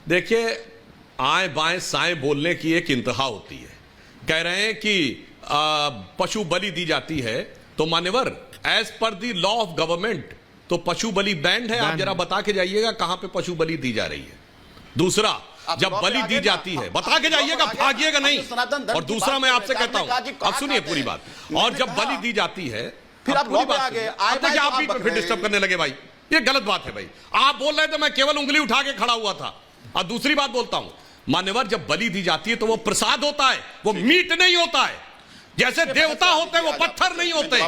देखिए, आए बाएं साएं बोलने की एक इंतहा होती है। कह रहे हैं कि पशु बलि दी जाती है, तो मान्यवर as per the law of government तो पशु बलि बैंड है। आप जरा बता के जाइएगा कहां पे पशु बलि दी जा रही है। दूसरा, जब बलि दी जाती है बता के जाइएगा, भागिएगा नहीं। और दूसरा मैं आपसे कहता हूं, अब सुनिए पूरी बात, और जब बलि दी जाती है फिर आप पूरी बात आ गए, आप भी फिर डिस्टर्ब करने लगे भाई, ये गलत बात है भाई। आप बोल रहे थे मैं केवल उंगली उठा के खड़ा हुआ था। और दूसरी बात बोलता हूं, मान्यवर जब बलि दी जाती है तो वो प्रसाद होता है, वो मीट नहीं होता है। जैसे देवता होते हैं वो पत्थर नहीं होते।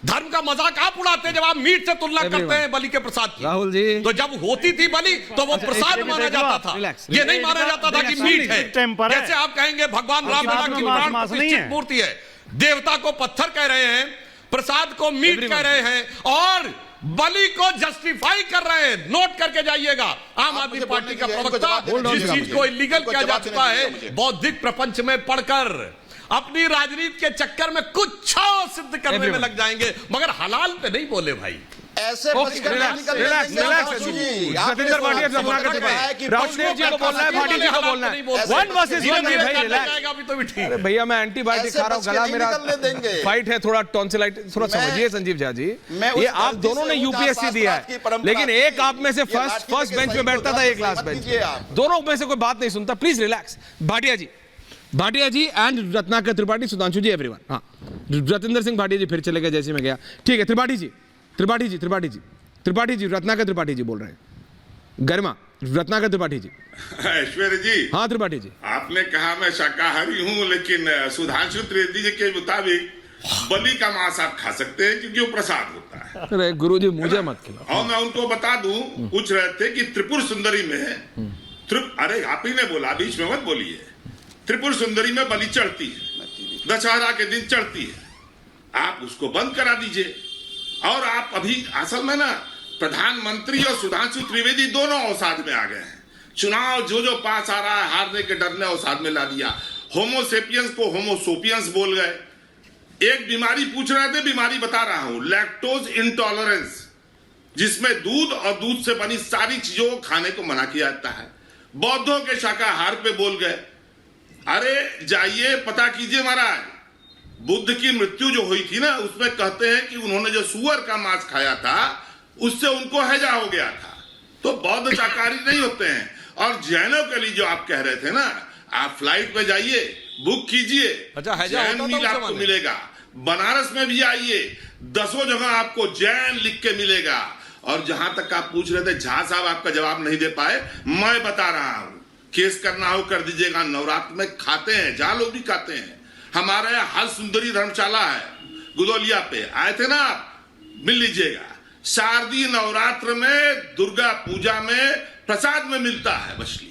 धर्म का मजाक आप उड़ाते हैं जब आप मीट से तुलना करते हैं बलि के प्रसाद की। राहुल जी, तो जब होती थी बलि तो वो प्रसाद माना जाता था, ये नहीं माना जाता था कि मीट है। जैसे आप कहेंगे भगवान राम की प्राण प्रतिष्ठित मूर्ति है, देवता को पत्थर कह रहे हैं, प्रसाद को मीट कह रहे हैं, और बलि को जस्टिफाई कर रहे हैं। नोट करके जाइएगा, आम आदमी पार्टी का प्रवक्ता जिस चीज को इलीगल किया जा चुका है बौद्धिक प्रपंच में पढ़कर अपनी राजनीति के चक्कर में कुछ सिद्ध करने में लग जाएंगे, मगर हलाल पे नहीं बोले भाई। ऐसे सतेंद्र भाटिया अपना कर चुका है, राहुल देव जी को बोलना है, भाटिया जी को बोलना है, 1 वर्सेस 1 नहीं भाई, रिलैक्स। अरे भैया मैं एंटीबायोटिक खा रहा हूं, गला मेरा फाइट है, थोड़ा टॉन्सिलाइटिस, थोड़ा समझिए संजीव झा जी, ये आप दोनों ने यूपीएससी दिया है, लेकिन एक आप में से फर्स्ट बेंच पे बैठता था, एक लास्ट बेंच, दोनों में से कोई बात नहीं सुनता। Please relax. Bhatia ji and Ratnakar Tripathi, Sudhanshu ji, everyone. हाँ, रतिंदर सिंह भाटिया जी फिर चले गए जैसे मैं गया। ठीक है, त्रिपाठी जी, रत्नाकर त्रिपाठी जी बोल रहे हैं। गरिमा, रत्नाकर त्रिपाठी जी। ऐश्वर्य जी, हाँ त्रिपाठी जी, आपने कहा मैं शाकाहारी हूँ, लेकिन सुधांशु त्रिवेदी जी के मुताबिक बलि का मांस आप खा सकते हैं क्योंकि वो प्रसाद होता है। अरे गुरुजी मुझे मत खिलाओ। और मैं उनको बता दूं, पूछ रहे थे कि त्रिपुर सुंदरी में अरे आप ही ने बोला, बीच में मत बोलिए। त्रिपुर सुंदरी में बलि चढ़ती है, दशहरा के दिन चढ़ती है, आप उसको बंद करा दीजिए। और आप अभी असल में ना प्रधानमंत्री और सुधांशु त्रिवेदी दोनों अवसाद में आ गए हैं। चुनाव जो पास आ रहा है हारने के डर ने अवसाद में ला दिया। होमोसेपियंस को होमोसोपियंस बोल गए। एक बीमारी पूछ रहे थे, बीमारी बता रहा हूं, लैक्टोज इंटॉलरेंस, जिसमें दूध और दूध से बनी सारी चीजों को खाने को मना किया जाता है। बौद्धों के शाकाहार पे बोल गए। अरे जाइए पता कीजिए महाराज, बुद्ध की मृत्यु जो हुई थी ना, उसमें कहते हैं कि उन्होंने जो सुअर का मांस खाया था उससे उनको हैजा हो गया था। तो बौद्ध शाकाहारी नहीं होते हैं। और जैनों के लिए जो आप कह रहे थे ना, आप फ्लाइट पे जाइए, बुक कीजिए, जैन मील आपको मिलेगा। बनारस में भी आइए, 10 जगह आपको जैन लिख के मिलेगा। और जहां तक आप पूछ रहे थे, झा साहब आपका जवाब नहीं दे पाए, मैं बता रहा हूं, केस करना हो कर दीजिएगा। नवरात्र में खाते हैं, जहां लोग भी खाते हैं। हमारे यहाँ हर सुंदरी धर्मशाला है गुदौलिया पे, आए थे ना आप, मिल लीजिएगा। शारदीय नवरात्र में, दुर्गा पूजा में प्रसाद में मिलता है मछली।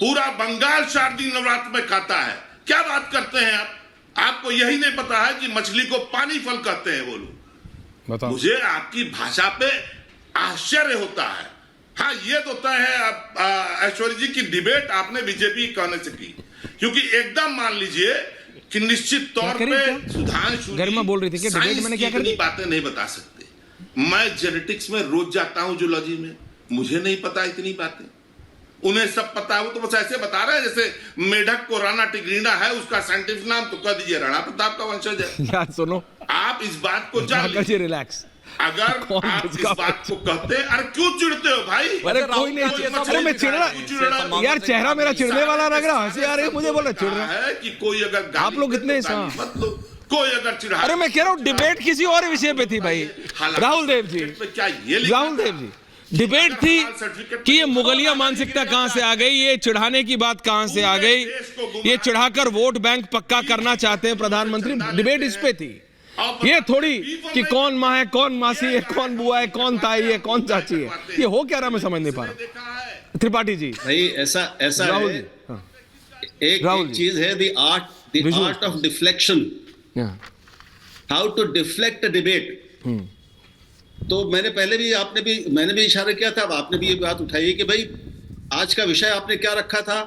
पूरा बंगाल शारदीय नवरात्र में खाता है। क्या बात करते हैं आप? आपको यही नहीं पता है कि मछली को पानी फल कहते हैं वो लोग। मुझे आपकी भाषा पे आश्चर्य होता है। हाँ, ये तो तय है ऐश्वर्य जी की डिबेट आपने बीजेपी कहने से की, क्योंकि एकदम मान लीजिए कि निश्चित तौर पे सुधांशु बोल रही थी कि डिबेट मैंने क्या इतनी बातें नहीं बता सकते। मैं जेनेटिक्स में रोज जाता हूं, जूलॉजी में, मुझे नहीं पता इतनी बातें, उन्हें सब पता है। वो तो बस ऐसे बता रहे हैं जैसे मेढक को राणा टिग्रीना है, उसका साइंटिफिक नाम तो कह दीजिए राणा प्रताप का वंशज है। यार सुनो, आप इस बात को जान लीजिए, रिलैक्स। अगर आप इस बात को कहते हैं, अरे क्यों चिढ़ते हो भाई? अरे कोई नहीं, अरे मैं चिढ़ रहा यार, चेहरा मेरा चिढ़ने वाला लग रहा, हंसी आ रही है मुझे, बोल रहा चिढ़ रहा है कि कोई अगर आप लोग इतने मत लो, कोई अगर चिढ़ा। अरे मैं कह रहा हूँ डिबेट किसी और विषय पे थी भाई। राहुल देव जी, डिबेट थी कि ये मुगलिया मानसिकता कहां से आ गई, ये चिढ़ाने की बात कहां से आ गई, ये चिढ़ाकर वोट बैंक पक्का करना चाहते हैं प्रधानमंत्री। डिबेट इस पे थी, ये थोड़ी कि कौन माँ है, कौन मासी है, कौन बुआ है, कौन ताई है, कौन चाची है। ये हो क्या रहा मैं समझ नहीं पा रहा। त्रिपाठी जी भाई ऐसा राहुल है, एक चीज है the art of deflection, how to deflect a debate. तो मैंने पहले भी मैंने भी इशारा किया था, अब आपने भी ये बात उठाई कि भाई आज का विषय आपने क्या रखा था,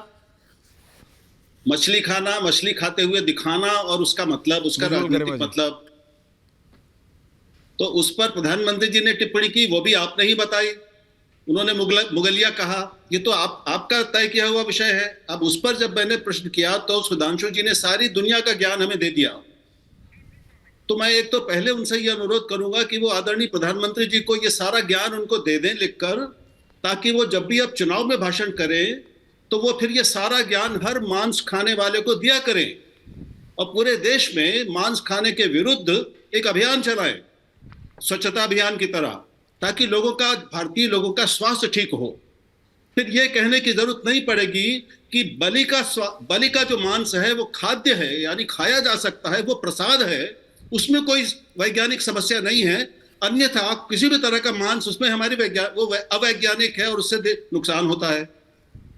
मछली खाना, मछली खाते हुए दिखाना और उसका मतलब, उसका राजनीतिक मतलब। तो उस पर प्रधानमंत्री जी ने टिप्पणी की, वो भी आपने ही बताई। उन्होंने मुगलिया कहा, ये तो आपका तय किया हुआ विषय है। अब उस पर जब मैंने प्रश्न किया तो सुधांशु जी ने सारी दुनिया का ज्ञान हमें दे दिया। तो मैं एक तो पहले उनसे ये अनुरोध करूंगा कि वो आदरणीय प्रधानमंत्री जी को ये सारा ज्ञान उनको दे दें लिखकर, ताकि वो जब भी अब चुनाव में भाषण करें तो वो फिर ये सारा ज्ञान हर मांस खाने वाले को दिया करें और पूरे देश में मांस खाने के विरुद्ध एक अभियान चलाएं, स्वच्छता अभियान की तरह, ताकि लोगों का, भारतीय लोगों का स्वास्थ्य ठीक हो। फिर यह कहने की जरूरत नहीं पड़ेगी कि बलि का जो मांस है वो खाद्य है, यानी खाया जा सकता है, वो प्रसाद है, उसमें कोई वैज्ञानिक समस्या नहीं है। अन्यथा किसी भी तरह का मांस, उसमें हमारी वो अवैज्ञानिक है और उससे नुकसान होता है।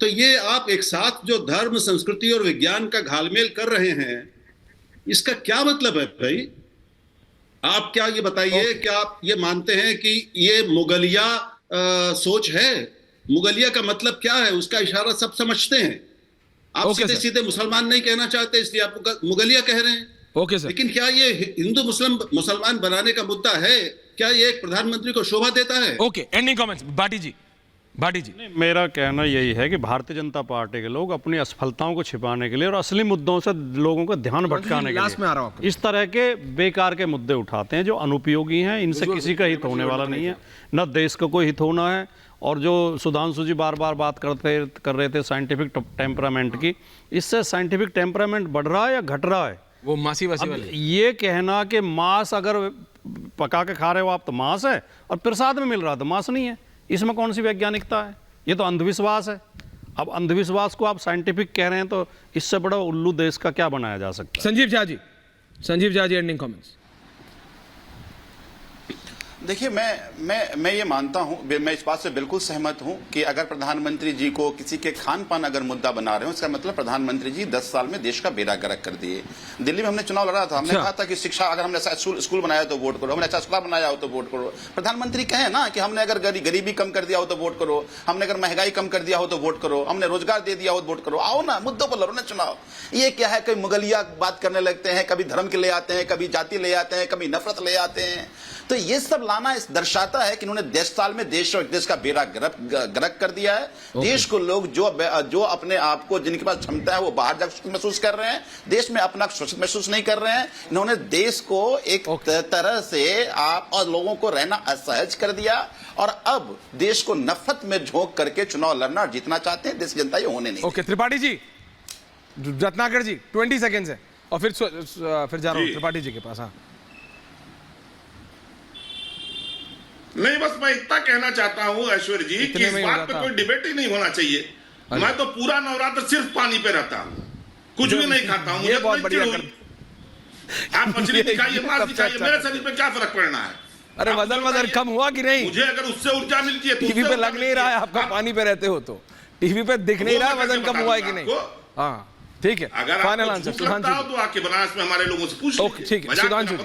तो ये आप एक साथ जो धर्म, संस्कृति और विज्ञान का घालमेल कर रहे हैं, इसका क्या मतलब है भाई? आप क्या ये बताइए, क्या आप ये मानते हैं कि ये मुगलिया सोच है? मुगलिया का मतलब क्या है? उसका इशारा सब समझते हैं। आप सीधे सीधे मुसलमान नहीं कहना चाहते, इसलिए आप मुगलिया कह रहे हैं। Okay sir. लेकिन क्या ये हिंदू मुसलमान बनाने का मुद्दा है? क्या ये एक प्रधानमंत्री को शोभा देता है? ओके, एंडिंग कमेंट्स भाटी जी। मेरा कहना यही है कि भारतीय जनता पार्टी के लोग अपनी असफलताओं को छिपाने के लिए और असली मुद्दों से लोगों का ध्यान भटकाने के लिए इस तरह के बेकार के मुद्दे उठाते हैं जो अनुपयोगी हैं। इनसे किसी का हित होने वाला नहीं है, न देश का कोई हित होना है। और जो सुधांशु जी बार बार बात कर रहे थे साइंटिफिक टेम्परामेंट की, इससे साइंटिफिक टेम्परामेंट बढ़ रहा है या घट रहा है? वो मासी वासी वाले ये कहना कि मांस अगर पका के खा रहे हो आप तो मांस है और प्रसाद में मिल रहा तो मांस नहीं है, इसमें कौन सी वैज्ञानिकता है? ये तो अंधविश्वास है। अब अंधविश्वास को आप साइंटिफिक कह रहे हैं तो इससे बड़ा उल्लू देश का क्या बनाया जा सकता है? Sanjeev Jha ji ending comments. देखिए, मैं ये मानता हूं, मैं इस बात से बिल्कुल सहमत हूं कि अगर प्रधानमंत्री जी को किसी के खान पान अगर मुद्दा बना रहे हो, इसका मतलब प्रधानमंत्री जी 10 साल में देश का बेड़ा गर्क कर दिए। दिल्ली में हमने चुनाव लड़ा था, हमने कहा था कि शिक्षा, अगर हमने अच्छा स्कूल बनाया तो वोट करो, हमने अच्छा अस्पताल बनाया हो तो वोट करो। प्रधानमंत्री कहें ना कि हमने अगर गरीबी कम कर दिया हो तो वोट करो, हमने अगर महंगाई कम कर दिया हो तो वोट करो, हमने रोजगार दे दिया हो तो वोट करो। आओ ना, मुद्दों पर लड़ो ना चुनाव। ये क्या है, कभी मुगलिया बात करने लगते हैं, कभी धर्म के ले आते हैं, कभी जाति ले आते हैं, कभी नफरत ले आते हैं। तो ये सब लाना इस दर्शाता है कि उन्होंने 10 साल में देश और देश का बेड़ा गर्क कर दिया है। देश को लोग जो अपने आप को, जिनके पास क्षमता है, वो बाहर जाकर महसूस कर रहे हैं, देश में अपना सुरक्षित महसूस नहीं कर रहे हैं। इन्होंने देश को एक तरह से आप और लोगों को रहना असहज कर दिया और अब देश को नफरत में झोंक करके चुनाव लड़ना और जीतना चाहते हैं। देश की जनता ये होने नहीं। ओके, त्रिपाठी जी, रत्नाकर जी 20 सेकेंड्स है और फिर जा रहा हूं त्रिपाठी जी के पास। हाँ, नहीं, बस मैं इतना कहना चाहता हूं ऐश्वर्य जी कि इस बात पे कोई डिबेट ही नहीं होना चाहिए। मैं तो पूरा नवरात्र सिर्फ पानी पे रहता हूं, कुछ भी नहीं खाता हूं। मुझे बहुत बढ़िया आप मछली दिखाइए, मांस दिखाइए, मेरे शरीर पे क्या फर्क पड़ना है? अरे वजन कम हुआ कि नहीं? मुझे अगर उससे ऊर्जा मिलती है तो टीवी पे लग नहीं रहा है आपका, पानी पे रहते हो तो टीवी पे दिख नहीं रहा है वजन कम हुआ है कि नहीं? हाँ ठीक है, अगर फाइनल आंसर सुधांशु तो आके बनारस में हमारे लोगों से पूछ लीजिए। ठीक है सुधांशु।